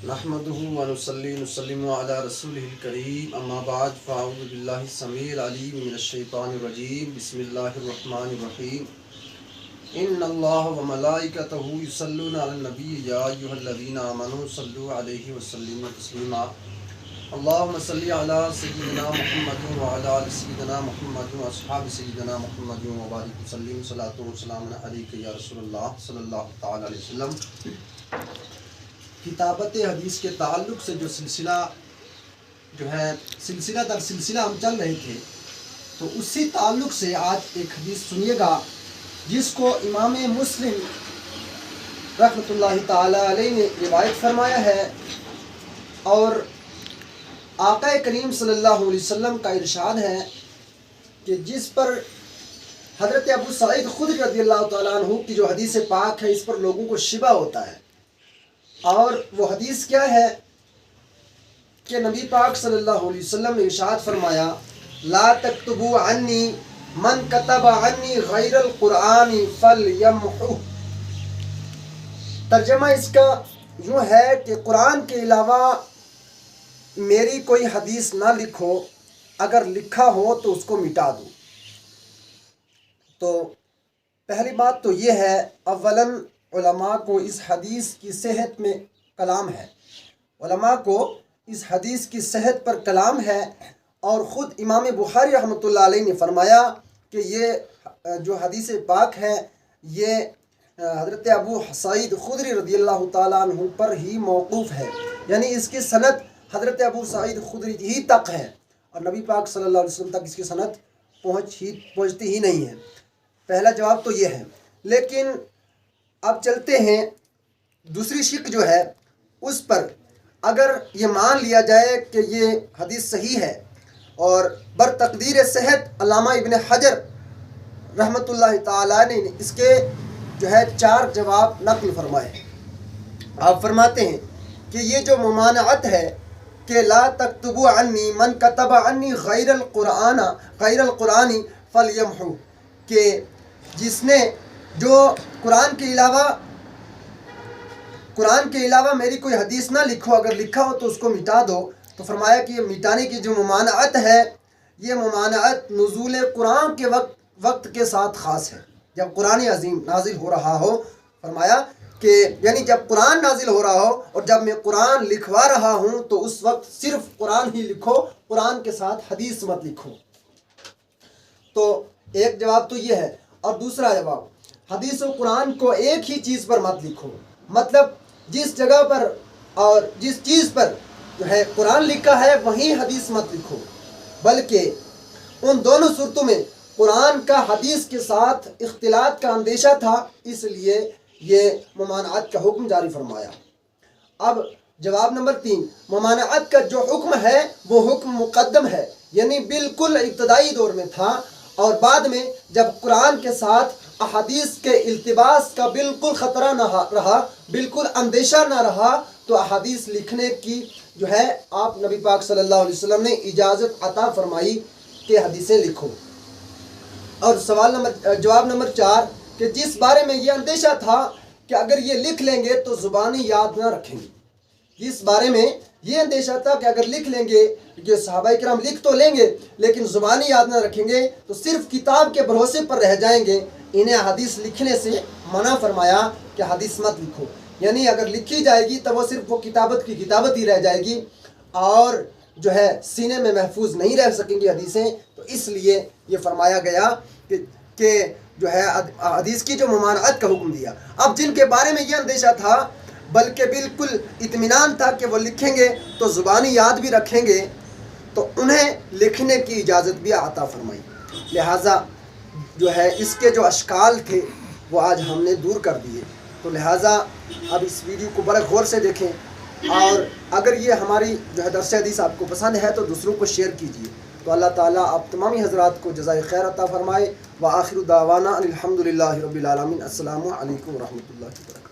نحمده ونصلي ونسلم على رسوله الكريم اما بعد فاعوذ بالله السميع العليم من الشيطان الرجيم بسم الله الرحمن الرحيم ان الله وملائكته يصلون على النبي يا ايها الذين امنوا صلوا عليه وسلموا تسليما اللهم صل على سيدنا محمد وعلى ال سيدنا محمد واصحاب سيدنا محمد وبارك وسلم صلاة وسلام عليك يا رسول الله صلى الله تعالى عليه وسلم۔ کتابت حدیث کے تعلق سے جو سلسلہ در سلسلہ ہم چل رہے تھے، تو اسی تعلق سے آج ایک حدیث سنیے گا جس کو امام مسلم رحمۃ اللہ تعالی علیہ نے روایت فرمایا ہے، اور آقا کریم صلی اللہ علیہ وسلم کا ارشاد ہے کہ جس پر حضرت ابو سعید خدری رضی اللہ تعالیٰ عنہ کی جو حدیث پاک ہے، اس پر لوگوں کو شبہ ہوتا ہے، اور وہ حدیث کیا ہے کہ نبی پاک صلی اللہ علیہ وسلم نے ارشاد فرمایا لا تکتبوا عنی من کتب عنی غیر القرآن فلیمحہ۔ ترجمہ اس کا یوں ہے کہ قرآن کے علاوہ میری کوئی حدیث نہ لکھو، اگر لکھا ہو تو اس کو مٹا دو۔ تو پہلی بات تو یہ ہے، اولاً علماء کو اس حدیث کی صحت میں کلام ہے، علماء کو اس حدیث کی صحت پر کلام ہے، اور خود امام بخاری رحمۃ اللہ علیہ نے فرمایا کہ یہ جو حدیث پاک ہے یہ حضرت ابو سعید خدری رضی اللہ تعالیٰ عنہ پر ہی موقوف ہے، یعنی اس کی سند حضرت ابو سعید خدری ہی تک ہے، اور نبی پاک صلی اللہ علیہ وسلم تک اس کی سند پہنچتی ہی نہیں ہے۔ پہلا جواب تو یہ ہے، لیکن اب چلتے ہیں دوسری شق جو ہے اس پر۔ اگر یہ مان لیا جائے کہ یہ حدیث صحیح ہے، اور بر تقدیر صحت علامہ ابن حجر رحمۃ اللہ تعالیٰ نے اس کے جو ہے 4 جواب نقل فرمائے۔ آپ فرماتے ہیں کہ یہ جو ممانعت ہے کہ لا تکتبوا عنی من کتب عنی غیر القرآن فلیمحہ، کہ جس نے جو قرآن کے علاوہ میری کوئی حدیث نہ لکھو، اگر لکھا ہو تو اس کو مٹا دو۔ تو فرمایا کہ یہ مٹانے کی جو ممانعت ہے، یہ ممانعت نزول قرآن کے وقت کے ساتھ خاص ہے، جب قرآن عظیم نازل ہو رہا ہو۔ فرمایا کہ یعنی جب قرآن نازل ہو رہا ہو اور جب میں قرآن لکھوا رہا ہوں تو اس وقت صرف قرآن ہی لکھو، قرآن کے ساتھ حدیث مت لکھو۔ تو ایک جواب تو یہ ہے، اور دوسرا جواب، حدیث و قرآن کو ایک ہی چیز پر مت لکھو، مطلب جس جگہ پر اور جس چیز پر جو ہے قرآن لکھا ہے وہیں حدیث مت لکھو، بلکہ ان دونوں صورتوں میں قرآن کا حدیث کے ساتھ اختلاط کا اندیشہ تھا، اس لیے یہ ممانعت کا حکم جاری فرمایا۔ اب جواب نمبر 3، ممانعت کا جو حکم ہے وہ حکم مقدم ہے، یعنی بالکل ابتدائی دور میں تھا، اور بعد میں جب قرآن کے ساتھ احادیث کے التباس کا بالکل خطرہ نہ رہا، بالکل اندیشہ نہ رہا، تو احادیث لکھنے کی جو ہے آپ نبی پاک صلی اللہ علیہ وسلم نے اجازت عطا فرمائی کہ حدیثیں لکھو۔ اور جواب نمبر 4، کہ جس بارے میں یہ اندیشہ تھا کہ اگر یہ لکھ لیں گے تو زبانی یاد نہ رکھیں گے، جس بارے میں یہ اندیشہ تھا کہ اگر لکھ لیں گے، کہ صحابہ کرام لکھ تو لیں گے لیکن زبانی یاد نہ رکھیں گے، تو صرف کتاب کے بھروسے پر رہ جائیں گے، انہیں حدیث لکھنے سے منع فرمایا کہ حدیث مت لکھو، یعنی اگر لکھی جائے گی تو وہ صرف وہ کتابت کی کتابت ہی رہ جائے گی، اور جو ہے سینے میں محفوظ نہیں رہ سکیں گی حدیثیں۔ تو اس لیے یہ فرمایا گیا کہ جو ہے حدیث کی جو ممانعت کا حکم دیا۔ اب جن کے بارے میں یہ اندیشہ تھا بلکہ بالکل اطمینان تھا کہ وہ لکھیں گے تو زبانی یاد بھی رکھیں گے، تو انہیں لکھنے کی اجازت بھی عطا فرمائی۔ لہٰذا جو ہے اس کے جو اشکال تھے وہ آج ہم نے دور کر دیے۔ تو لہٰذا اب اس ویڈیو کو بڑے غور سے دیکھیں، اور اگر یہ ہماری جو ہے درس حدیث آپ کو پسند ہے تو دوسروں کو شیئر کیجیے۔ تو اللہ تعالیٰ آپ تمامی حضرات کو جزائے خیر عطا فرمائے۔ وآخر دعوانا الحمدللہ رب العالمین۔ السلام علیکم ورحمۃ اللہ وبرکاتہ۔